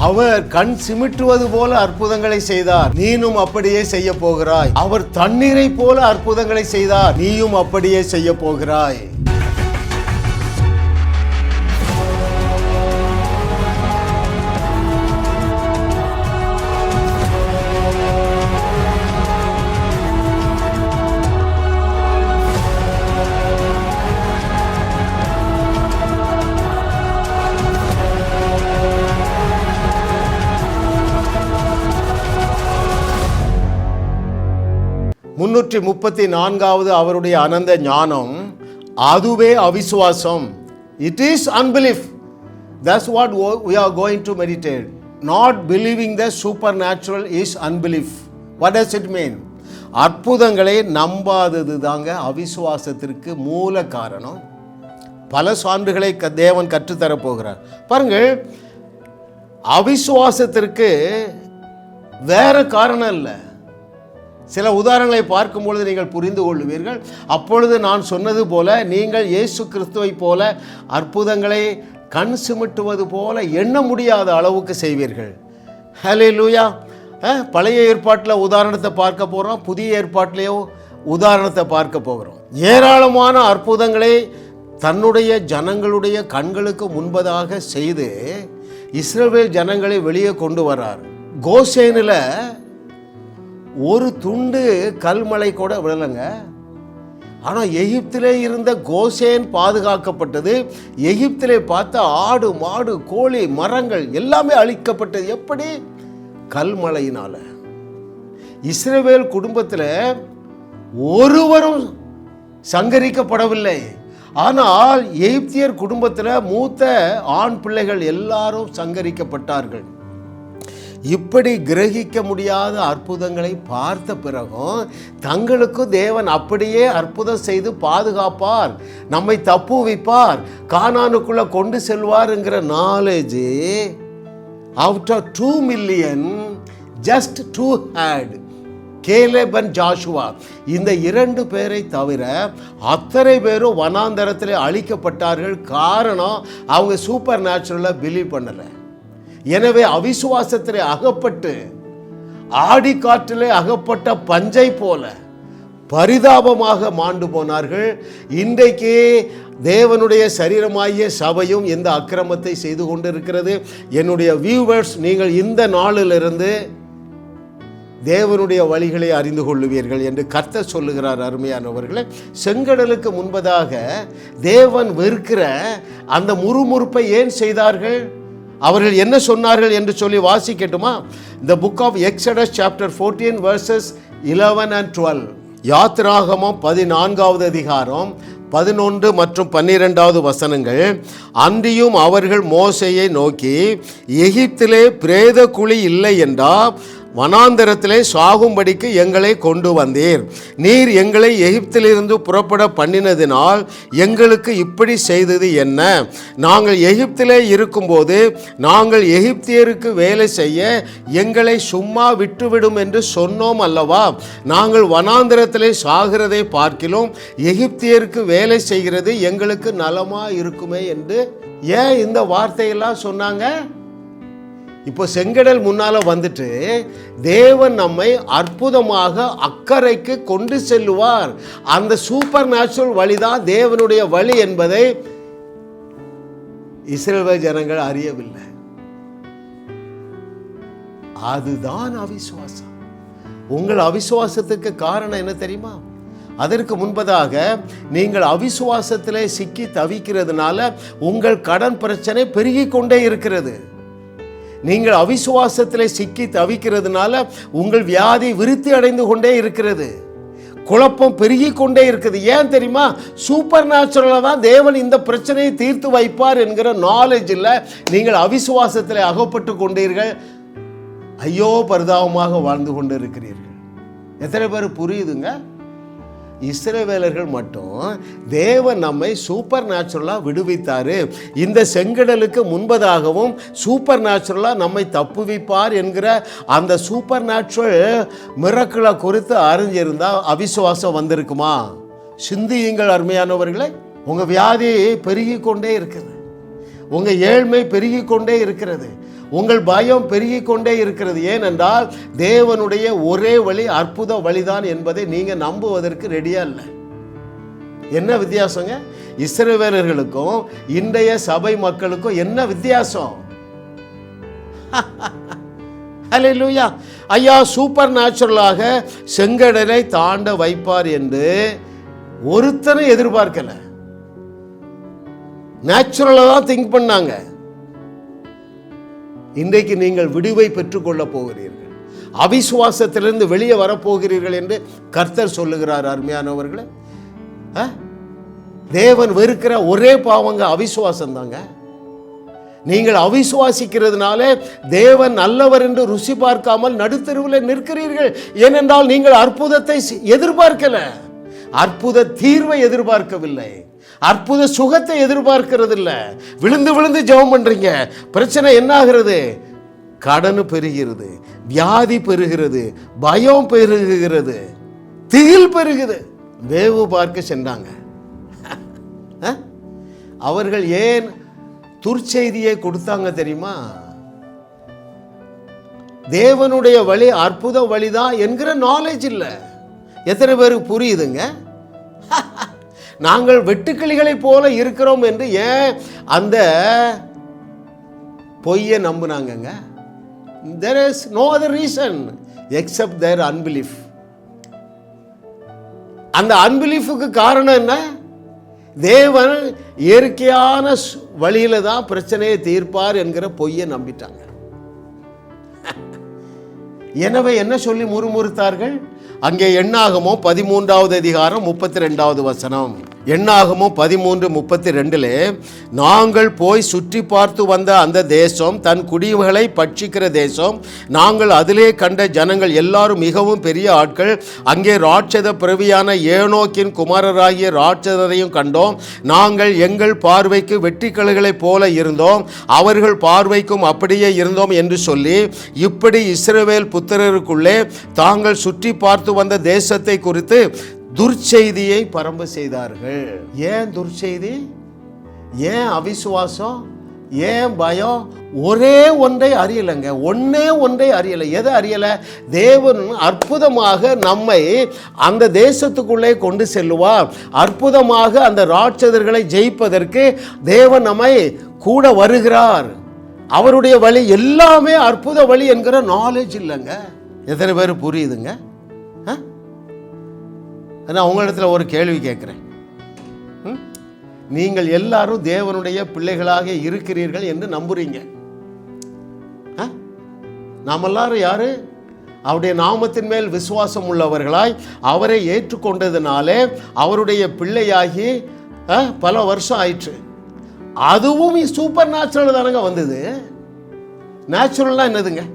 அவர் கண் சிமிட்டுவது போல அற்புதங்களை செய்தார், நீனும் அப்படியே செய்ய போகிறாய். அவர் தண்ணீரை போல அற்புதங்களை செய்தார், நீயும் அப்படியே செய்ய போகிறாய். முன்னூற்றி 34வது அவருடைய அனந்த ஞானம், அதுவே அவிசுவாசம். It is unbelief. That's what we are going to meditate. Not believing the supernatural is unbelief. What does it mean? அற்புதங்களை நம்பாதது தாங்க அவிசுவாசத்திற்கு மூல காரணம். பல சான்றுகளை தேவன் கற்றுத்தரப்போகிறார். பாருங்கள், அவிசுவாசத்திற்கு வேற காரணம் இல்லை. சில உதாரணங்களை பார்க்கும் பொழுது நீங்கள் புரிந்து கொள்வீர்கள். அப்பொழுது நான் சொன்னது போல நீங்கள் இயேசு கிறிஸ்துவை போல அற்புதங்களை கண் சிமிட்டுவது போல எண்ண முடியாத அளவுக்கு செய்வீர்கள். ஹல்லேலூயா. பழைய ஏற்பாட்டில் உதாரணத்தை பார்க்க போகிறோம், புதிய ஏற்பாட்டிலேயோ உதாரணத்தை பார்க்க போகிறோம். ஏராளமான அற்புதங்களை தன்னுடைய ஜனங்களுடைய கண்களுக்கு முன்பதாக செய்து இஸ்ரவேல் ஜனங்களை வெளியே கொண்டு வர்றார். கோசேனில் ஒரு துண்டு கல்மலை கூட விழலைங்க. ஆனால் எகிப்திலே இருந்த கோசேன் பாதுகாக்கப்பட்டது. எகிப்திலே பார்த்த ஆடு மாடு கோழி மரங்கள் எல்லாமே அழிக்கப்பட்டது. எப்படி? கல்மலையினால. இஸ்ரவேல் குடும்பத்தில் ஒருவரும் சங்கரிக்கப்படவில்லை. ஆனால் எகிப்தியர் குடும்பத்தில் மூத்த ஆண் பிள்ளைகள் எல்லாரும் சங்கரிக்கப்பட்டார்கள். இப்படி கிரகிக்க முடியாத அற்புதங்களை பார்த்த பிறகும் தங்களுக்கும் தேவன் அப்படியே அற்புதம் செய்து பாதுகாப்பார், நம்மை தப்புவிப்பார், கானானுக்குள்ள கொண்டு செல்வார்ங்கிற knowledge out of 2 million just 2 had Caleb and Joshua. இந்த 2 பேரை தவிர அத்தனை பேரும் வனாந்தரத்தில் அழிக்கப்பட்டார்கள். காரணம், அவங்க சூப்பர் நேச்சுரலாக பிலீவ் பண்ணலை. எனவே அவிசுவாசத்திலே அகப்பட்டு ஆடி காற்றிலே அகப்பட்ட பஞ்சை போல பரிதாபமாக மாண்டு போனார்கள். இன்றைக்கு தேவனுடைய சரீரமாகிய சபையும் இந்த அக்கிரமத்தை செய்து கொண்டிருக்கிறது. என்னுடைய வியூவர்ஸ், நீங்கள் இந்த நாளிலிருந்து தேவனுடைய வழிகளை அறிந்து கொள்ளுவீர்கள் என்று கர்த்தர் சொல்லுகிறார். அருமையானவர்களே, செங்கடலுக்கு முன்பதாக தேவன் வெறுக்கிற அந்த முறுமுறுப்பை ஏன் செய்தார்கள்? அவர்கள் என்ன சொன்னார்கள் என்று சொல்லி வாசிக்கட்டுமா? The book of Exodus chapter 14 verses 11 and 12. யாத்திராகமம் 14வது அதிகாரம் 11 மற்றும் 12வது வசனங்கள். அன்றியும் அவர்கள் மோசேயை நோக்கி, எகிப்திலே பிரேத குழி இல்லை என்றா வனாந்தரத்திலே சாகும்படிக்கு எங்களை கொண்டு வந்தீர். நீர் எங்களை எகிப்திலிருந்து புறப்பட பண்ணினதினால் எங்களுக்கு இப்படி செய்தது என்ன? நாங்கள் எகிப்திலே இருக்கும்போது நாங்கள் எகிப்தியருக்கு வேலை செய்ய எங்களை சும்மா விட்டுவிடும் என்று சொன்னோம் அல்லவா? நாங்கள் வனாந்தரத்திலே சாகிறதை பார்க்கிலும் எகிப்தியருக்கு வேலை செய்கிறது எங்களுக்கு நலமா இருக்குமே என்று ஏன் இந்த வார்த்தையெல்லாம் சொன்னாங்க? இப்போ செங்கடல் முன்னால வந்துட்டு தேவன் நம்மை அற்புதமாக அக்கறைக்கு கொண்டு செல்லுவார். அந்த சூப்பர் நேச்சுரல் வழிதான் தேவனுடைய வழி என்பதை இஸ்ரவேல் ஜனங்கள் அறியவில்லை. அதுதான் அவிசுவாசம். உங்கள் அவிசுவாசத்துக்கு காரணம் என்ன தெரியுமா? அதற்கு முன்பதாக நீங்கள் அவிசுவாசத்திலே சிக்கி தவிக்கிறதுனால உங்கள் கடன் பிரச்சனை பெருகிக் கொண்டே இருக்கிறது. நீங்கள் அவிசுவாசத்திலே சிக்கி தவிக்கிறதுனால உங்கள் வியாதி விருத்தி அடைந்து கொண்டே இருக்கிறது. குழப்பம் பெருகி கொண்டே இருக்குது. ஏன் தெரியுமா? சூப்பர் நேச்சுரலாக தான் தேவன் இந்த பிரச்சனையை தீர்த்து வைப்பார் என்கிற நாலேஜில் நீங்கள் அவிசுவாசத்தில் அகப்பட்டு கொண்டீர்கள். ஐயோ, பரிதாபமாக வாழ்ந்து கொண்டு இருக்கிறீர்கள். எத்தனை பேர் புரியுதுங்க? இஸ்ரவேலர்கள் மட்டும் தேவன் நம்மை சூப்பர் நேச்சுரலாக விடுவித்தார். இந்த செங்கடலுக்கு முன்பதாகவும் சூப்பர் நேச்சுரலாக நம்மை தப்புவிப்பார் என்கிற அந்த சூப்பர் நேச்சுரல் மிரக்கிளை குறித்து அறிஞ்சிருந்தால் அவிசுவாசம் வந்திருக்குமா? சிந்தியுங்கள் அருமையானவர்களே. உங்கள் வியாதி பெருகி கொண்டே இருக்குது, உங்கள் ஏழ்மை பெருகி கொண்டே இருக்கிறது, உங்கள் பயம் பெருகிக் கொண்டே இருக்கிறது. ஏனென்றால் தேவனுடைய ஒரே வழி அற்புத வழிதான் என்பதை நீங்க நம்புவதற்கு ரெடியா இல்லை. என்ன வித்தியாசங்க? இஸ்ரவேலர்களுக்கும் இன்றைய சபை மக்களுக்கும் என்ன வித்தியாசம்? ஹல்லேலூயா. ஐயா சூப்பர் நேச்சுரலாக செங்கடலை தாண்ட வைப்பார் என்று ஒருத்தனை எதிர்பார்க்கல. நேச்சுரலா தான் திங்க் பண்ணாங்க. இன்றைக்கு நீங்கள் விடுவை பெற்றுக்கொள்ள போகிறீர்கள், அவிசுவாசத்திலிருந்து வெளியே வரப்போகிறீர்கள் என்று கர்த்தர் சொல்லுகிறார். அருமையானவர்களே, தேவன் வெறுக்கிற ஒரே பாவங்க அவிசுவாசம் தாங்க. நீங்கள் அவிசுவாசிக்கிறதுனால தேவன் நல்லவர் என்று ருசி பார்க்காமல் நடுத்தெருவில் நிற்கிறீர்கள். ஏனென்றால் நீங்கள் அற்புதத்தை எதிர்பார்க்கல, அற்புத தீர்வை எதிர்பார்க்கவில்லை, அற்புத சுகத்தை எதிர்பார்க்கிறது இல்லை. விழுந்து விழுந்து ஜெபம் பண்றீங்க, பிரச்சனை என்ன ஆகிறது? கடன் பெருகிறது, வியாதி பெருகிறது, பயம் பெருகுகிறது, திகில் பெருகுது. வேவு பார்க்க சென்றாங்க. அவர்கள் ஏன் துர்ச்செய்தியை கொடுத்தாங்க தெரியுமா? தேவனுடைய வழி அற்புத வழிதான் என்கிற நாலேஜ் இல்லை. எத்தனை பேருக்கு புரியுதுங்க? நாங்கள் வெட்டுக்கிளிகளை போல இருக்கிறோம் என்று ஏன் அந்த பொய்யை நம்பினாங்க? There is no other reason except their unbelief. அந்த அன்பிலீஃபுக்கு காரணம் என்ன? தேவன் இயற்கையான வழியில தான் பிரச்சனையை தீர்ப்பார் என்கிற பொய்யை நம்பிட்டாங்க. எனவே என்ன சொல்லி முறுமுறுத்தார்கள்? அங்கே எண்ணாகமோ 13வது அதிகாரம் 32வது வசனம். எண்ணாகமோ 13:32 நாங்கள் போய் சுற்றி பார்த்து வந்த அந்த தேசம் தன் குடிகளை பட்சிக்கிற தேசம். நாங்கள் அதிலே கண்ட ஜனங்கள் எல்லாரும் மிகவும் பெரிய ஆட்கள். அங்கே ராட்சத பிறவியான ஏனோக்கின் குமாரராகிய ராட்சதரையும் கண்டோம். நாங்கள் எங்கள் பார்வைக்கு வெட்டுக்கிளிகளைப் போல இருந்தோம், அவர்கள் பார்வைக்கும் அப்படியே இருந்தோம் என்று சொல்லி இப்படி இஸ்ரவேல் புத்திரருக்குள்ளே தாங்கள் சுற்றி பார்த்து வந்த தேசத்தை குறித்து துர்ச்செய்தியை பரம்ப செய்தார்கள். ஏன் துர்ச்செய்தி? ஏன் அவிசுவாசம்? ஏன் பயம்? ஒரே ஒன்றை அறியலைங்க, ஒன்னே ஒன்றை அறியலை. எதை அறியல? தேவன் அற்புதமாக நம்மை அந்த தேசத்துக்குள்ளே கொண்டு செல்லுவார். அற்புதமாக அந்த ராட்சதர்களை ஜெயிப்பதற்கு தேவன் நம்மை கூட வருகிறார். அவருடைய வழி எல்லாமே அற்புத வழி என்கிற நாலேஜ் இல்லைங்க. எத்தனை பேர் புரியுதுங்க? நான் உங்களிடத்துல ஒரு கேள்வி கேட்குறேன். நீங்கள் எல்லாரும் தேவனுடைய பிள்ளைகளாக இருக்கிறீர்கள் என்று நம்புறீங்க. நாம் எல்லாரும் யாரு? அவருடைய நாமத்தின் மேல் விசுவாசம் உள்ளவர்களாய் அவரை ஏற்றுக்கொண்டதுனாலே அவருடைய பிள்ளையாகி பல வருஷம் ஆயிற்று. அதுவும் சூப்பர் நேச்சுரல் தானங்க வந்தது. நேச்சுரல்னா என்னதுங்க?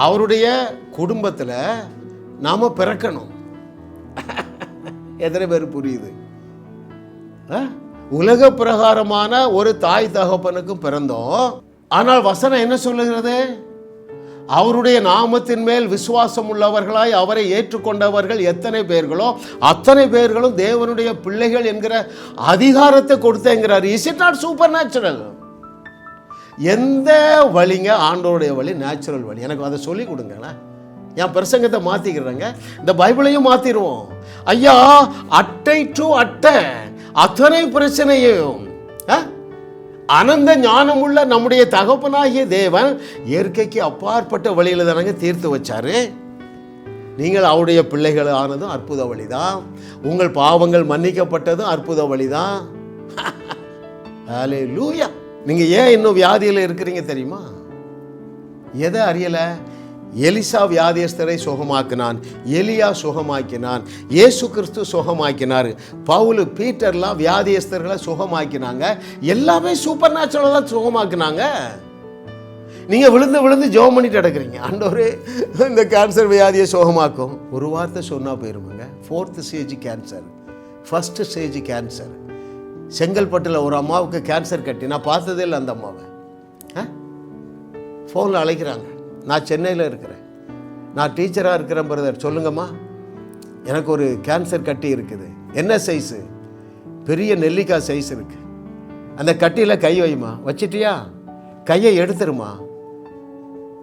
அவருடைய குடும்பத்தில் நாம பிறக்கணும். எத்தனை பேர் புரியுது? உலக பிரகாரமான ஒரு தாய் தகப்பனுக்கும் பிறந்தோம். ஆனால் வசனம் என்ன சொல்லுகிறது? அவருடைய நாமத்தின் மேல் விசுவாசம் உள்ளவர்களாய் அவரை ஏற்றுக்கொண்டவர்கள் எத்தனை பேர்களோ அத்தனை பேர்களும் தேவனுடைய பிள்ளைகள் என்கிற அதிகாரத்தை கொடுத்தேங்கிறார். Is it not supernatural? எந்த வழிங்க? ஆண்டவருடைய வழி நேச்சுரல் வழி. எனக்கு அதை சொல்லி கொடுங்களேன். என் பிரசங்கத்தை மாற்றிக்கிறேங்க, இந்த பைபிளையும் மாற்றிடுவோம். ஐயா, அட்டை டு அட்டை அத்தனை பிரச்சனையும் அனந்த ஞானமுள்ள நம்முடைய தகப்பனாகிய தேவன் இயற்கைக்கு அப்பாற்பட்ட வழியில் தானங்க தீர்த்து வச்சாரு. நீங்கள் அவருடைய பிள்ளைகள் ஆனதும் அற்புத வழிதான். உங்கள் பாவங்கள் மன்னிக்கப்பட்டதும் அற்புத வழிதான். ஹல்லேலூயா. நீங்க ஏன் இன்னும் வியாதியில் இருக்கிறீங்க தெரியுமா? எதை அறியலை? எலிசா வியாதியஸ்தரை சுகமாக்கினான், எலியா சுகமாக்கினான், இயேசு கிறிஸ்து சுகமாக்கினார், பவுல் பீட்டர்லாம் வியாதியஸ்தர்களை சுகமாக்கினாங்க. எல்லாமே சூப்பர் நேச்சுரலாக சுகமாக்கினாங்க. நீங்கள் விழுந்து விழுந்து ஜெபம் பண்ணிட்டு கிடக்குறீங்க, ஆண்டவரே இந்த கேன்சர் வியாதியை சுகமாக்கும். ஒரு வார்த்தை சொன்னால் போயிருமாங்க. 4th stage cancer, 1st stage cancer. செங்கல்பட்டில் ஒரு அம்மாவுக்கு கேன்சர் கட்டி, நான் பார்த்ததே இல்லை அந்த அம்மாவை. ஃபோனில் அழைக்கிறாங்க, நான் சென்னையில் இருக்கிறேன், நான் டீச்சராக இருக்கிறேன் பிரதர், சொல்லுங்கம்மா எனக்கு ஒரு கேன்சர் கட்டி இருக்குது. என்ன சைஸு? பெரிய நெல்லிக்காய் சைஸ் இருக்குது. அந்த கட்டியில் கை வைமா. வச்சிட்டியா? கையை எடுத்துருமா,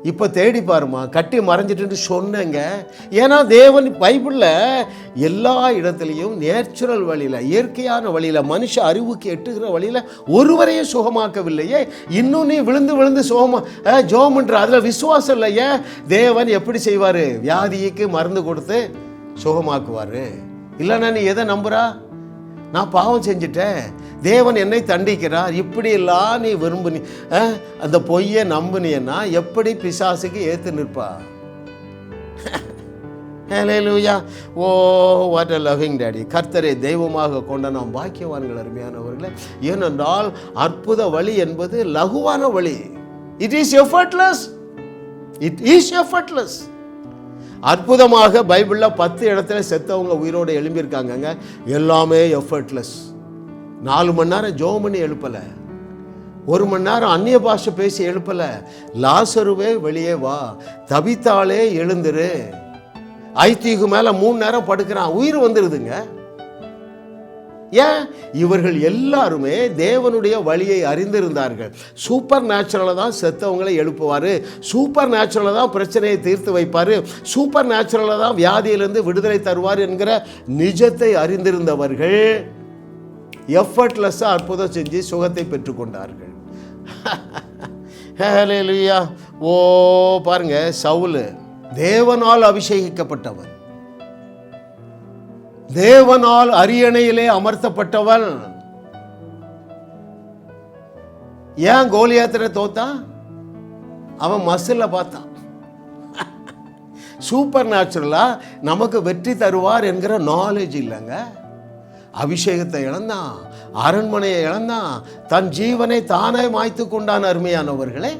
இப்போ தேடி பாருமா, கட்டி மறைஞ்சிட்டு சொன்னேங்க. ஏன்னா தேவன் பைபிளில் எல்லா இடத்துலையும் நேச்சுரல் வழியில், இயற்கையான வழியில், மனுஷ அறிவுக்கு எட்டுகிற வழியில் ஒருவரையும் சுகமாக்கவில்லையே. இன்னும் நீ விழுந்து விழுந்து ஜோம்ன்ற அதில் விசுவாசம் இல்லையே. தேவன் எப்படி செய்வார்? வியாதிக்கு மருந்து கொடுத்து சுகமாக்குவார். இல்லைன்னா நீ எதை நம்புறா? நான் பாவம் செஞ்சிட்டேன், தேவன் என்னை தண்டிக்கிறார், இப்படி எல்லாம் நீ விரும்புனி அந்த பொய்யை நம்புனியன்னா எப்படி பிசாசுக்கு ஏற்று நிற்பா? Hallelujah. Oh what a loving daddy. கர்த்தரை தெய்வமாக கொண்ட நாம் பாக்கியவான்கள் அருமையானவர்களே. ஏனென்றால் அற்புத வழி என்பது லகுவான வழி. It is effortless. It is effortless. அற்புதமாக பைபிளில் 10 இடத்துல செத்தவங்க உயிரோடு எழும்பியிருக்காங்கங்க. எல்லாமே எஃபர்ட்லெஸ். 4 மணி நேரம் ஜெபம் பண்ணி எழுப்பலை, 1 மணி நேரம் அந்நிய பாஷை பேசி எழுப்பலை. லாசருவே வெளியே வா, தபித்தாலே எழுந்துரு. ஐத்திக்கு மேலே 3 நேரம் படுக்கிறான், உயிர் வந்துடுதுங்க. ஏன்? இவர்கள் எல்லாருமே தேவனுடைய வழியை அறிந்திருந்தார்கள். சூப்பர் நேச்சுரலாக தான் செத்தவங்களை எழுப்புவார், சூப்பர் நேச்சுரலாக தான் பிரச்சனையை தீர்த்து வைப்பார், சூப்பர் நேச்சுரலாக தான் வியாதியிலிருந்து விடுதலை தருவார் என்கிற நிஜத்தை அறிந்திருந்தவர்கள் எஃபர்ட்லெஸ்ஸாக அற்புதம் செஞ்சு சுகத்தை பெற்றுக்கொண்டார்கள். ஹல்லேலூயா. ஓ பாருங்க, சவுல் தேவனால் அபிஷேகிக்கப்பட்டவன், தேவனால் அரியணையிலே அமர்த்தப்பட்டவன். ஏன் கோலியாத்திர தோத்தான்? அவன் மசில பார்த்தான். சூப்பர் நேச்சுரலா நமக்கு வெற்றி தருவார் என்கிற நாலேஜ் இல்லைங்க. அபிஷேகத்தை இழந்தான், அரண்மனையை இழந்தான், தன் ஜீவனை தானே மாய்த்து கொண்டான். அருமையானவர்களே,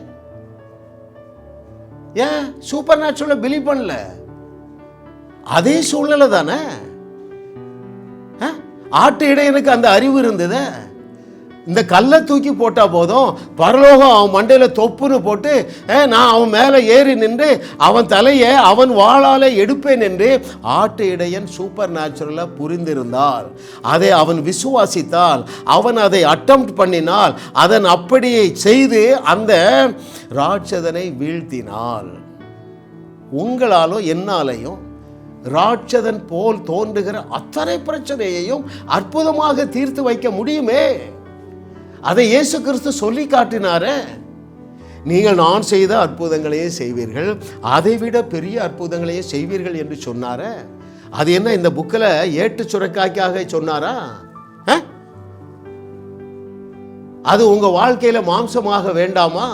ஏன்? சூப்பர் நேச்சுரலா பிலீவ் பண்ணல. அதே சூழ்நிலை தானே. ஆட்டு இடையனுக்கு அந்த அறிவு இருந்தது. இந்த கல்லை தூக்கி போட்டால் போதும், பரலோகம் அவன் மண்டையில் தொப்புன்னு போட்டு நான் அவன் மேலே ஏறி நின்று அவன் தலையை அவன் வாளால் எடுப்பேன் என்று ஆட்டு இடையன் சூப்பர் நேச்சுரலாக புரிந்திருந்தால், அதை அவன் விசுவாசித்தால், அவன் அதை அட்டெம்ப்ட் பண்ணினால், அதன் அப்படியே செய்து அந்த ராட்சதனை வீழ்த்தினால், உங்களாலும் என்னாலையும் ராட்சதன் போல் தோன்றுகிற அத்தனை பிரச்சனையையும் அற்புதமாக தீர்த்து வைக்க முடியுமே. அதை இயேசு கிறிஸ்து சொல்லி காட்டினாரே. நீங்கள் நான் செய்த அற்புதங்களையே செய்வீர்கள், அதைவிட பெரிய அற்புதங்களையே செய்வீர்கள் என்று சொன்னார. அது என்ன இந்த புக்கில் ஏட்டு சுரைக்காய்க்காக சொன்னாரா? அது உங்க வாழ்க்கையில மாம்சமாக வேண்டாமா?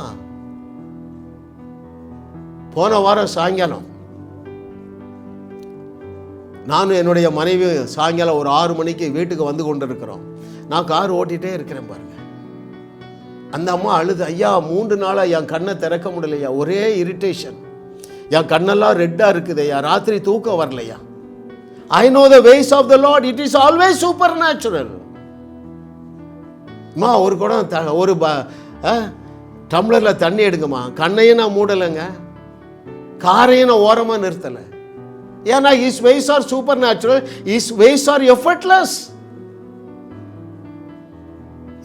போன வாரம் சாயங்காலம் நானும் என்னுடைய மனைவி சாயங்காலம் ஒரு 6 மணிக்கு வீட்டுக்கு வந்து கொண்டு இருக்கிறோம். நான் கார் ஓட்டிகிட்டே இருக்கிறேன் பாருங்க. அந்த அம்மா அழுது, ஐயா 3 நாளாக என் கண்ணை திறக்க முடியலையா, ஒரே இரிட்டேஷன், என் கண்ணெல்லாம் ரெட்டாக இருக்குது ஐயா, ராத்திரி தூக்கம் வரலையா. I know the ways of the Lord, it is always supernatural. அம்மா ஒரு குடம் ஒரு டம்ளரில் தண்ணி எடுங்கம்மா. கண்ணையும் நான் மூடலைங்க, காரையும் நான் ஓரமாக நிறுத்தலை. ஏன்னா his ways are supernatural, his ways are effortless.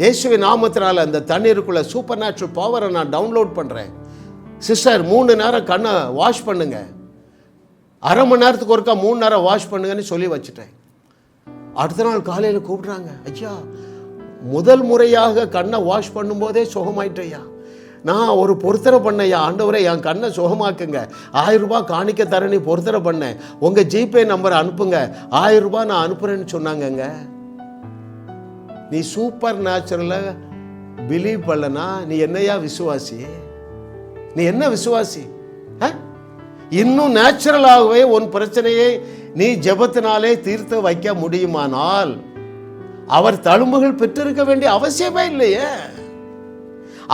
இயேசுவின் நாமத்தினால அந்த தண்ணீருக்குள்ள சூப்பர் நேச்சுரல் பவரை நான் டவுன்லோட் பண்ணுறேன். சிஸ்டர் 3 நேரம் கண்ணை வாஷ் பண்ணுங்க, அரை மணி நேரத்துக்கு ஒருக்கா 3 நேரம் வாஷ் பண்ணுங்கன்னு சொல்லி வச்சுட்டேன். அடுத்த நாள் காலையில் கூப்பிட்றாங்க, ஐயா முதல் முறையாக கண்ணை வாஷ் பண்ணும்போதே சுகமாயிட்டையா, நான் ஒரு பொருத்தரை பண்ணையா, ஆண்டவரே என் கண்ணை சுகமாக்குங்க, 1000 ரூபாய் காணிக்க தரணி பொருத்தரை பண்ணேன், உங்கள் ஜிபே நம்பரை அனுப்புங்க, 1000 ரூபாய் நான் அனுப்புகிறேன்னு சொன்னாங்கங்க. நீ சூப்பர் நேச்சுரலாக பிலீவ் பண்ணலனா நீ என்னையா விசுவாசி? நீ என்ன விசுவாசி? இன்னும் நேச்சுரலாகவே உன் பிரச்சனையை நீ ஜெபத்தினாலே தீர்த்து வைக்க முடியுமானால் அவர் தழும்புகள் பெற்றிருக்க வேண்டிய அவசியமே இல்லையே.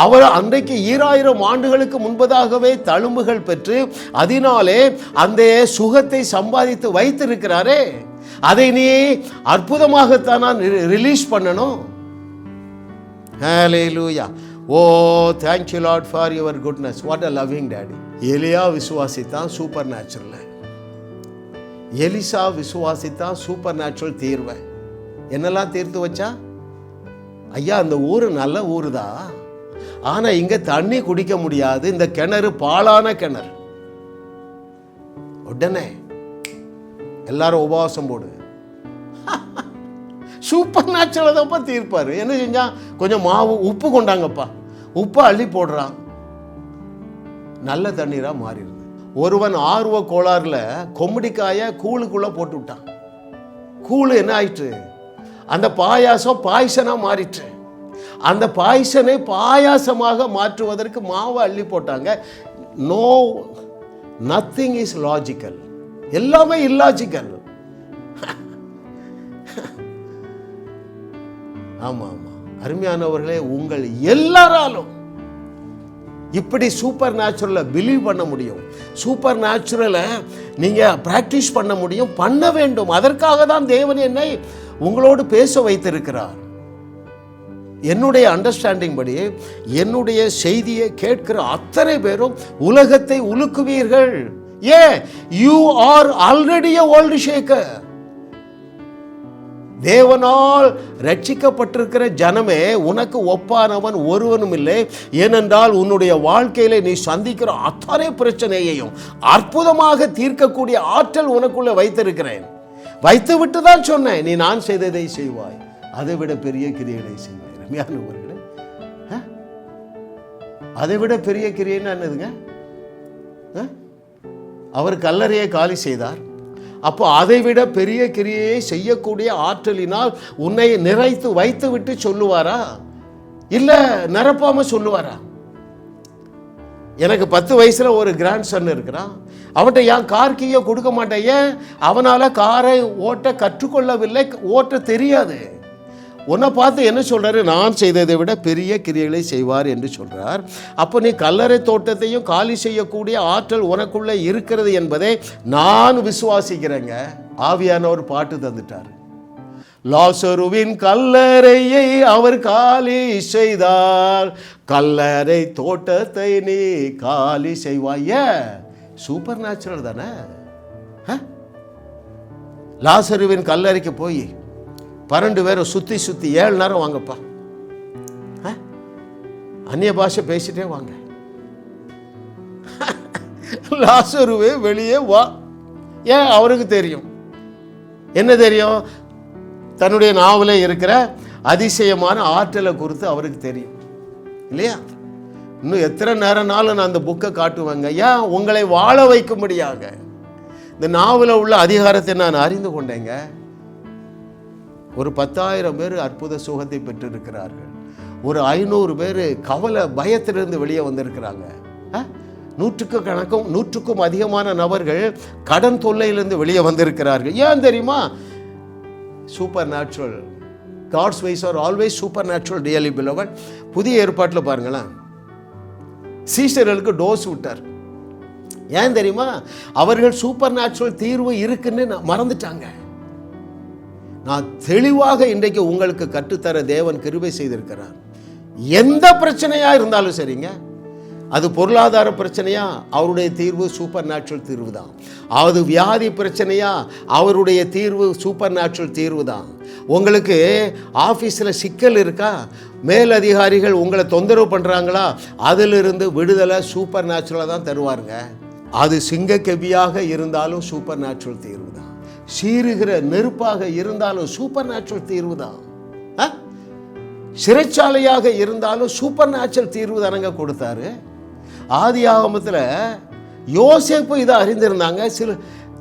அவர் அன்றைக்கு 2000 ஆண்டுகளுக்கு முன்பதாகவே தழும்புகள் பெற்று அதனாலே அந்த சுகத்தை சம்பாதித்து வைத்திருக்கிறாரே, அதை நீ அற்புதமாகத்தான் ரிலீஸ் பண்ணணும். ஹல்லேலூயா. ஓ thank you Lord for your goodness, what a loving daddy. எலியா விசுவாசித்தான் சூப்பர் நேச்சுரல், எலிசா விசுவாசித்தான் சூப்பர் நேச்சுரல் தீர்வை. என்னெல்லாம் தீர்த்து வச்சா? ஐயா அந்த ஊர் நல்ல ஊர் தான், ஆனால் இங்கே தண்ணி குடிக்க முடியாது, இந்த கிணறு பாழான கிணறு. உடனே எல்லாரும் உபவாசம் போடு. சூப்பர் நேச்சுரல் தான்ப்பா தீர்ப்பார். என்ன செஞ்சா, கொஞ்சம் மாவு உப்பு கொண்டாங்கப்பா, உப்பு அள்ளி போடுறான், நல்ல தண்ணீராக மாறிடுது. ஒருவன் ஆர்வ கோளாறுல கொம்படிக்காய கூழுக்குள்ள போட்டு விட்டான். கூழு என்ன ஆயிற்று, அந்த பாயாசம் பாய்சனா மாறிற்று. அந்த பாய்சனை பாயாசமாக மாற்றுவதற்கு மாவை அள்ளி போட்டாங்க. நோ, நத்திங் இஸ் லாஜிக்கல், எல்லாமே இல்லாஜிக்கல். ஆமா ஆமா அருமையானவர்களே, உங்கள் எல்லாராலும் இப்படி சூப்பர் நேச்சுரலை பிலீவ் பண்ண முடியும், சூப்பர் நேச்சுரலை நீங்கள் ப்ராக்டிஸ் பண்ண முடியும், பண்ண வேண்டும். அதற்காக தான் தேவன் என்னை உங்களோடு பேச வைத்திருக்கிறார். என்னுடைய அண்டர்ஸ்டாண்டிங் படி என்னுடைய செய்தியை கேட்கிற அத்தனை பேரும் உலகத்தை உலுக்குவீர்கள். ஏன்? You are already a world shaker. தேவனால் ரட்சிக்கப்பட்டிருக்கிற ஜனமே, உனக்கு ஒப்பானவன் ஒருவனும் இல்லை. ஏனென்றால் உன்னுடைய வாழ்க்கையில நீ சந்திக்கிற அத்தனை பிரச்சனையையும் அற்புதமாக தீர்க்கக்கூடிய ஆற்றல் உனக்குள்ள வைத்திருக்கிறேன். வைத்து விட்டு தான் சொன்னேன், நீ நான் செய்ததை செய்வாய், அதை விட பெரிய கிரியைகளை செய்வாய். ரம்யானவர்களே, அதை விட பெரிய கிரியைன்னு என்னதுங்க? அவர் கல்லறையை காலி செய்தார். அப்போ அதை விட பெரிய கிரியையை செய்யக்கூடிய ஆற்றலினால் உன்னை நிறைத்து வைத்து விட்டு சொல்லுவாரா? இல்லை நிரப்பாம சொல்லுவாரா? எனக்கு 10 வயசுல ஒரு கிராண்ட் சன் இருக்கிறான். அவன்கிட்ட ஏன் கார் கீயை கொடுக்க மாட்டேன்? ஏன்? அவனால் காரை ஓட்ட கற்றுக்கொள்ளவில்லை, ஓட்ட தெரியாது. உன்னை பார்த்து என்ன சொல்றாரு? நான் செய்ததை விட பெரிய கிரியைகளை செய்வார் என்று சொல்றார். அப்போ நீ கல்லறை தோட்டத்தையும் காலி செய்யக்கூடிய ஆற்றல் உனக்குள்ள இருக்கிறது என்பதை நான் விசுவாசிக்கிறேங்க. ஆவியானவர் பாட்டு தந்துட்டார். லாசருவின் கல்லறையை அவர் காலி செய்தார், கல்லறை தோட்டத்தை நீ காலி செய்வாய. சூப்பர் நேச்சுரல் தானே? லாசருவின் கல்லறைக்கு போய் 12 பேரை சுற்றி 7 நேரம் வாங்கப்பா, அந்நிய பாஷை பேசிட்டே வாங்க. லாசருவே வெளியே வா. ஏன்? அவருக்கு தெரியும். என்ன தெரியும்? தன்னுடைய நாவலே இருக்கிற அதிசயமான ஆற்றலை குறித்து அவருக்கு தெரியும் இல்லையா? இன்னும் எத்தனை நேரம்னாலும் நான் அந்த புக்கை காட்டுவேங்க. ஏன்? உங்களை வாழ வைக்கும்படியாக. இந்த நாவல உள்ள அதிகாரத்தை நான் அறிந்து கொண்டேங்க. ஒரு 10,000 பேர் அற்புத சுகத்தை பெற்றிருக்கிறார்கள். ஒரு 500 பேர் கவலை பயத்திலிருந்து வெளியே வந்திருக்கிறாங்க. 100க்கும் அதிகமான நபர்கள் கடன் தொல்லையிலிருந்து வெளியே வந்திருக்கிறார்கள். ஏன் தெரியுமா? Supernatural. God's ways are always supernatural really beloved. புதிய ஏற்பாட்டில் பாருங்களேன், சீஷர்களுக்கு டோஸ் விட்டார். ஏன் தெரியுமா? அவர்கள் சூப்பர் நேச்சுரல் தீர்வு இருக்குன்னு மறந்துட்டாங்க. நான் தெளிவாக இன்றைக்கு உங்களுக்கு கற்றுத்தர தேவன் கிருபை செய்திருக்கிறார். எந்த பிரச்சனையா இருந்தாலும் சரிங்க, அது பொருளாதார பிரச்சனையா, அவருடைய தீர்வு சூப்பர் நேச்சுரல் தீர்வு தான். அது வியாதி பிரச்சனையா, அவருடைய தீர்வு சூப்பர் நேச்சுரல் தீர்வு தான். உங்களுக்கு ஆஃபீஸில் சிக்கல் இருக்கா, மேலதிகாரிகள் உங்களை தொந்தரவு பண்ணுறாங்களா, அதிலிருந்து விடுதலை சூப்பர் நேச்சுரலாக தான் தருவாருங்க. அது சிங்கக்கெபியாக இருந்தாலும் சூப்பர் நேச்சுரல் தீர்வு தான். சீறுகிற நெருப்பாக இருந்தாலும் சூப்பர் நேச்சுரல் தீர்வு தான். சிறைச்சாலையாக இருந்தாலும் சூப்பர் நேச்சுரல் தீர்வு தானங்க கொடுத்தாரு. ஆதியாகமத்தில் யோசேப்பு இதை அறிந்திருந்தாங்க.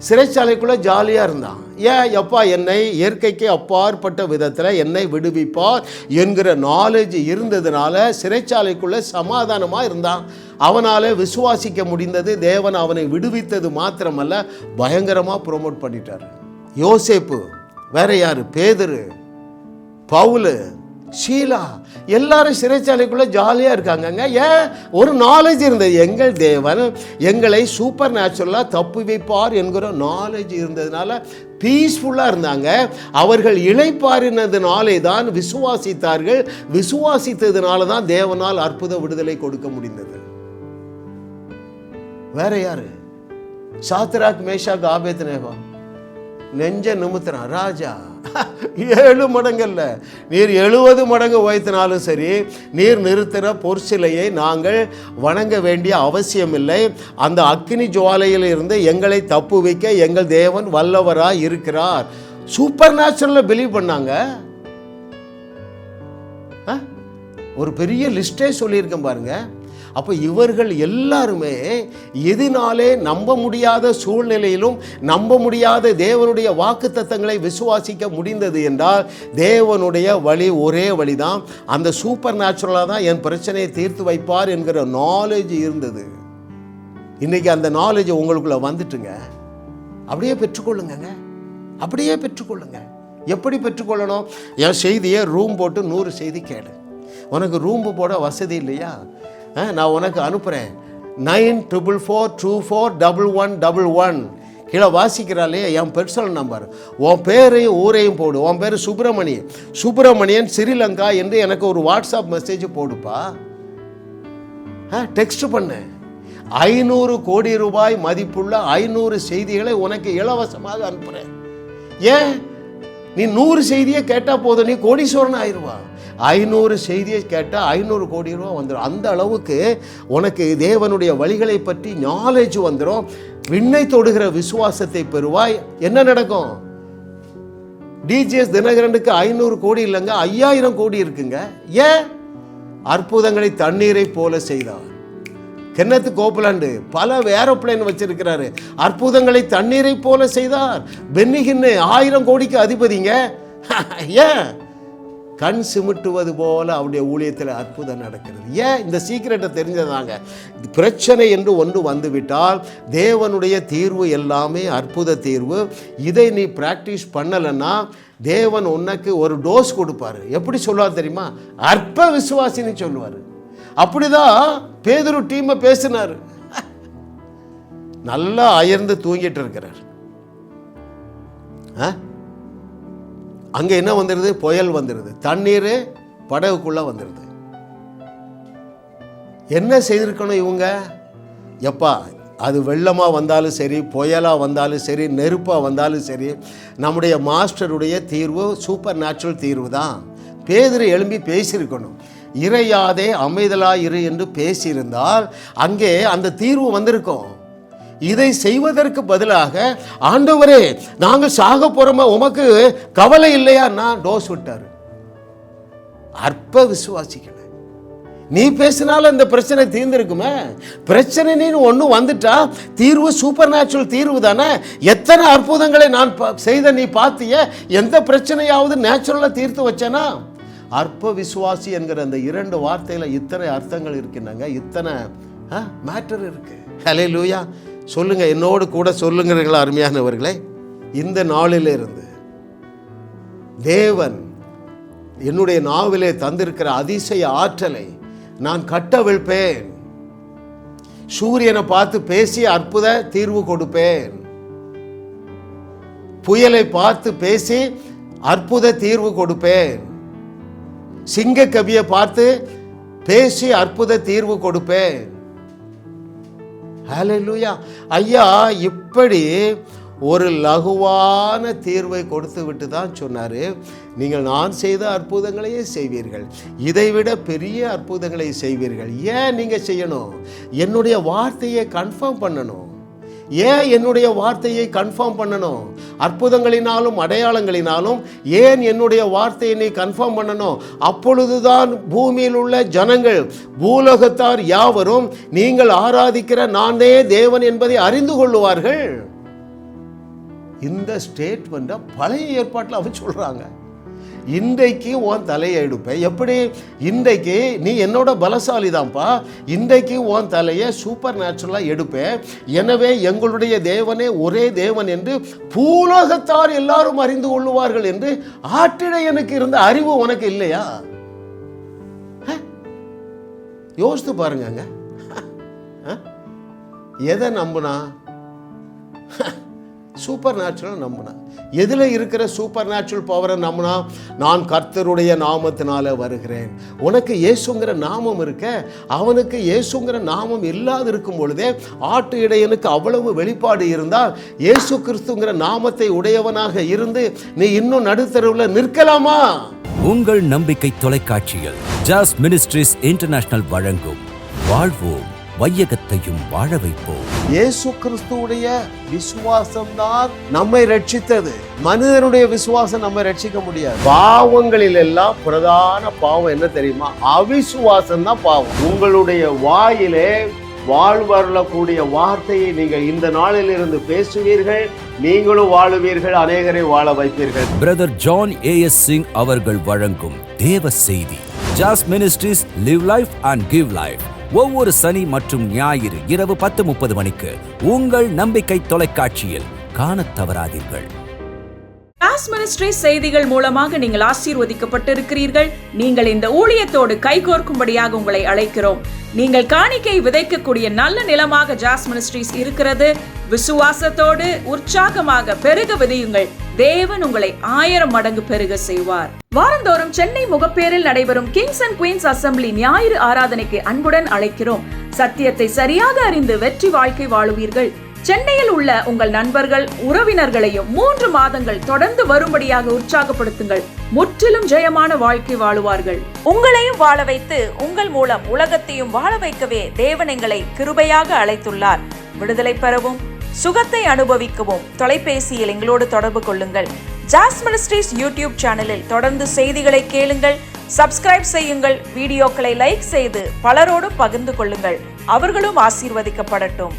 சிறைச்சாலைக்குள்ளே ஜாலியாக இருந்தான். ஏன்? எப்பா என்னை இயற்கைக்கு அப்பாற்பட்ட விதத்தில் என்னை விடுவிப்பார் என்கிற நாலேஜ் இருந்ததுனால சிறைச்சாலைக்குள்ளே சமாதானமாக இருந்தான். அவனால் விசுவாசிக்க முடிந்தது. தேவன் அவனை விடுவித்தது மாத்திரமல்ல, பயங்கரமாக ப்ரொமோட் பண்ணிட்டார். யோசேப்பு வேற யார்? பேதுரு, பவுலு, ஷீலா எல்லாரும் சிறைச்சாலைக்குள்ளே ஜாலியாக இருக்காங்கங்க. ஏன்? ஒரு நாலேஜ் இருந்தது. எங்கள் தேவன் எங்களை சூப்பர் நேச்சுரலாக தப்பு வைப்பார் என்கிற நாலேஜ் இருந்ததுனால பீஸ்ஃபுல்லாக இருந்தாங்க. அவர்கள் இளைப்பாறினதுனாலே தான் விசுவாசித்தார்கள். விசுவாசித்ததுனால தான் தேவனால் அற்புத விடுதலை கொடுக்க முடிந்தது. வேற யாரு? சாத்ராக், மேஷாக், ஆபேத்நேகோ நெஞ்ச நிமித்துறான். ராஜா 7 மடங்கு அல்ல, நீர் 70 மடங்கு உயர்த்தினாலும் சரி, நீர் நிறுத்துகிற பொற்சிலையை நாங்கள் வணங்க வேண்டிய அவசியம் இல்லை. அந்த அக்கினி ஜுவாலையில் இருந்து எங்களை தப்புவிக்க எங்கள் தேவன் வல்லவராய் இருக்கிறார். சூப்பர் நேச்சுரலில் பிலீவ் பண்ணாங்க. ஒரு பெரிய லிஸ்டே சொல்லியிருக்கேன் பாருங்க. அப்போ இவர்கள் எல்லாருமே எதினாலே நம்ப முடியாத சூழ்நிலையிலும் நம்ப முடியாத தேவனுடைய வாக்குத்தத்தங்களை விசுவாசிக்க முடிந்தது என்றால் தேவனுடைய வழி ஒரே வழிதான். அந்த சூப்பர் நேச்சுரலாக தான் என் பிரச்சனையை தீர்த்து வைப்பார் என்கிற நாலேஜ் இருந்தது. இன்றைக்கி அந்த நாலேஜ் உங்களுக்குள்ளே வந்துட்டுங்க. அப்படியே பெற்றுக்கொள்ளுங்க, அப்படியே பெற்றுக்கொள்ளுங்க. எப்படி பெற்றுக்கொள்ளணும்? என் செய்தியை ரூம் போட்டு 100 செய்தி கேளு. உனக்கு ரூம் போட வசதி இல்லையா? நான் உனக்கு அனுப்புகிறேன். 9444241111 கீழே வாசிக்கிறாலே என் பர்சனல் நம்பர். உன் பேரையும் ஊரையும் போடு. உன் பேர் சுப்பிரமணியன் ஸ்ரீலங்கா என்று எனக்கு ஒரு வாட்ஸ்அப் மெசேஜ் போடுப்பா. டெக்ஸ்ட் பண்ணு. 500 கோடி ரூபாய் மதிப்புள்ள 500 செய்திகளை உனக்கு இலவசமாக அனுப்புகிறேன். ஏன்? நீ 100 செய்தியை கேட்டால் போதும், நீ கோடீஸ்வரன் ஆயிடுவா. 500 செய்தியை கேட்டால் 500 கோடி ரூபா வந்துடும். அந்த அளவுக்கு உனக்கு தேவனுடைய வழிகளை பற்றி நாலேஜ் வந்துடும். விண்ணை தொடுகிற விசுவாசத்தை பெறுவாய். என்ன நடக்கும்? டிஜிஎஸ் தினகரனுக்கு 500 கோடி இல்லைங்க, 5000 கோடி இருக்குங்க. ஏன்? அற்புதங்களை தண்ணீரை போல செய்தார். கென்னத் கோப்லாண்டு பல ஏரோப்ளேன் வச்சிருக்கிறாரு. அற்புதங்களை தண்ணீரை போல செய்தார். பென்னிகின்னு 1000 கோடிக்கு அதிபதிங்க. ஏன்? கண் சிமிட்டுவது போல அவருடைய ஊழியத்தில் அற்புதம் நடக்கிறது. ஏன்? இந்த சீக்கிரட்டை தெரிஞ்சதாங்க. பிரச்சனை என்று ஒன்று வந்துவிட்டால் தேவனுடைய தீர்வு எல்லாமே அற்புத தீர்வு. இதை நீ பிராக்டிஸ் பண்ணலைன்னா தேவன் உனக்கு ஒரு டோஸ் கொடுப்பாரு. எப்படி சொல்லுவார் தெரியுமா? அற்ப விசுவாசின்னு சொல்லுவார். அப்படிதான் பேதுரு டீமை பேசினார். நல்லா அயர்ந்து தூங்கிட்டு இருக்கிறார். அங்கே என்ன வந்துடுது? புயல் வந்துடுது. தண்ணீர் படகுக்குள்ளே வந்துடுது. என்ன செய்திருக்கணும் இவங்க? எப்பா, அது வெள்ளமாக வந்தாலும் சரி, புயலாக வந்தாலும் சரி, நெருப்பாக வந்தாலும் சரி, நம்முடைய மாஸ்டருடைய தீர்வு சூப்பர் நேச்சுரல் தீர்வு தான். பேதுரு எழும்பி பேசியிருக்கணும். இறையாதே அமைதலாயிரு என்று பேசியிருந்தால் அங்கே அந்த தீர்வு வந்திருக்கும். இதை செய்வதற்கு பதிலாக, ஆண்டவரே நாங்கள் சாக போறோமா, உமக்கு கவலை இல்லையா, நான் டோஸ் விட்டாரு. அற்ப விசுவாசிக்கல. நீ பேசினாலும் இந்த பிரச்சனை தீர்ந்திருக்குமே. பிரச்சனை ஒன்று வந்துட்டா தீர்வு சூப்பர் நேச்சுரல் தீர்வு தானே. எத்தனை அற்புதங்களை நான் செய்த நீ பார்த்திய? எந்த பிரச்சனையாவது நேச்சுரலாக தீர்த்து வச்சேனா? அற்ப விசுவாசி என்கிற அந்த 2 வார்த்தையில் இத்தனை அர்த்தங்கள் இருக்கின்றங்க, இத்தனை மேட்டர் இருக்கு. ஹல்லேலூயா. சொல்லுங்க, என்னோடு கூட சொல்லுங்கிறீங்களா அருமையானவர்களே? இந்த நாளிலிருந்து தேவன் என்னுடைய நாவிலே தந்திருக்கிற அதிசய ஆற்றலை நான் கட்டவிழ்ப்பேன். சூரியனை பார்த்து பேசி அற்புத தீர்வு கொடுப்பேன். புயலை பார்த்து பேசி அற்புத தீர்வு கொடுப்பேன். சிங்க கவியை பார்த்து பேசி அற்புத தீர்வு கொடுப்பேன். ஹல்லேலூயா. ஐயா இப்படி ஒரு லகுவான தீர்வை கொடுத்து விட்டு தான் சொன்னார், நீங்கள் நான் செய்த அற்புதங்களையே செய்வீர்கள், இதைவிட பெரிய அற்புதங்களை செய்வீர்கள். ஏன் நீங்கள் செய்யணும்? என்னுடைய வார்த்தையை கன்ஃபார்ம் பண்ணணும். ஏன் என்னுடைய வார்த்தையை கன்ஃபார்ம் பண்ணணும்? அற்புதங்களினாலும் அடையாளங்களினாலும் ஏன் என்னுடைய வார்த்தையை நீ கன்ஃபார்ம் பண்ணணும்? அப்பொழுதுதான் பூமியில் உள்ள ஜனங்கள், பூலோகத்தார் யாவரும் நீங்கள் ஆராதிக்கிற நானே தேவன் என்பதை அறிந்து கொள்ளுவார்கள். இந்த ஸ்டேட்மெண்ட்டை பழைய ஏற்பாட்டில் அவன் சொல்கிறாங்க. இன்றைக்கு உன் தலையை எடுப்பேன். எப்படி? இன்றைக்கு நீ என்னோட பலசாலி தான்ப்பா, இன்றைக்கு உன் தலையை சூப்பர் நேச்சுரலாக எடுப்பேன். எனவே எங்களுடைய தேவனே ஒரே தேவன் என்று பூலோகத்தார் எல்லாரும் அறிந்து கொள்ளுவார்கள் என்று ஆட்டிடையனுக்கு இருந்த அறிவு உனக்கு இல்லையா? யோசித்து பாருங்க. எதை நம்புனா? Super natural நம்புனா. எதில் இருக்கிற சூப்பர் நேச்சுரல் பவரை நம்பினா, நான் கர்த்தருடைய நாமத்தினால வருகிறேன். உனக்கு இயேசுங்கிற நாமம் இருக்க, அவனுக்கு இயேசுங்கிற நாமம் இல்லாது இருக்கும் பொழுதே ஆட்டு இடையனுக்கு அவ்வளவு வெளிப்பாடு இருந்தால், இயேசு கிறிஸ்துங்கிற நாமத்தை உடையவனாக இருந்து நீ இன்னும் நடுத்தருவில் நிற்கலாமா? உங்கள் நம்பிக்கை தொலைக்காட்சியில் ஜாஸ் மினிஸ்ட்ரிஸ் இன்டர்நேஷனல் வழங்கும் வாழ்வோம் வையகத்தையும் வாழ வைப்போம். இயேசு கிறிஸ்துவுடைய விசுவாசம் தான் நம்மை ரட்சித்தது. மனிதனுடைய விசுவாசம் நம்மை ரட்சிக்க முடியாது. பாவங்களில் எல்லாம் பிரதான பாவம் என்ன தெரியுமா? அவிசுவாசம் தான் பாவம். உங்களுடைய வாயிலே வாழ்வருளக்கூடிய வார்த்தையை நீங்கள் இந்த நாளில் இருந்து பேசுவீர்கள், நீங்களும் வாழுவீர்கள், அநேகரை வாழ வைப்பீர்கள். பிரதர் ஜான் ஏஎஸ் சிங் அவர்கள் வழங்கும் தேவ செய்தி ஜாஸ் ministries live life and give life ஒவ்வொரு சனி மற்றும் ஞாயிறு இரவு 10:30 மணிக்கு உங்கள் நம்பிக்கை தொலைக்காட்சியில் காணத் தவறாதீர்கள். ஜாஸ் மினிஸ்ட்ரிஸ் செய்திகள் மூலமாக நீங்கள் ஆசீர்வதிக்கப்பட்டிருக்கிறீர்கள். நீங்கள் இந்த ஊழியத்தோடு கைகோர்க்கும்படியாக உங்களை அழைக்கிறோம். நீங்கள் காணிக்கை விதைக்கக்கூடிய நல்ல நிலமாக ஜாஸ் மினிஸ்ட்ரிஸ் இருக்கிறது. விசுவாசத்தோடு உற்சாகமாக பெருக விதையுங்கள். தேவன் உங்களை 1000 மடங்கு பெருக செய்வார். வாரந்தோறும் சென்னை முகப்பேரில் நடைபெறும் கிங்ஸ் அண்ட் குயின்ஸ் அசம்பிளி ஞாயிறு ஆராதனைக்கு அன்புடன் அழைக்கிறோம். சத்தியத்தை சரியாக அறிந்து வெற்றி வாழ்க்கை வாழுவீர்கள். சென்னையில் உள்ள உங்கள் நண்பர்கள் உறவினர்களையும் 3 மாதங்கள் தொடர்ந்து வரும்படியாக உற்சாகப்படுத்துங்கள். முற்றிலும் ஜெயமான வாழ்க்கை வாழுவார்கள். உங்களையும் வாழ வைத்து உங்கள் மூலம் உலகத்தையும் வாழ வைக்கவே தேவன் எங்களை கிருபையாக அழைத்துள்ளார். விடுதலை பெறவும் சுகத்தை அனுபவிக்கவும் தொலைபேசியில் எங்களோடு தொடர்பு கொள்ளுங்கள். ஜாஸ் மினிஸ்ட்ரிஸ் யூடியூப் சேனலில் தொடர்ந்து செய்திகளை கேளுங்கள். சப்ஸ்கிரைப் செய்யுங்கள். வீடியோக்களை லைக் செய்து பலரோடு பகிர்ந்து கொள்ளுங்கள். அவர்களும் ஆசீர்வதிக்கப்படட்டும்.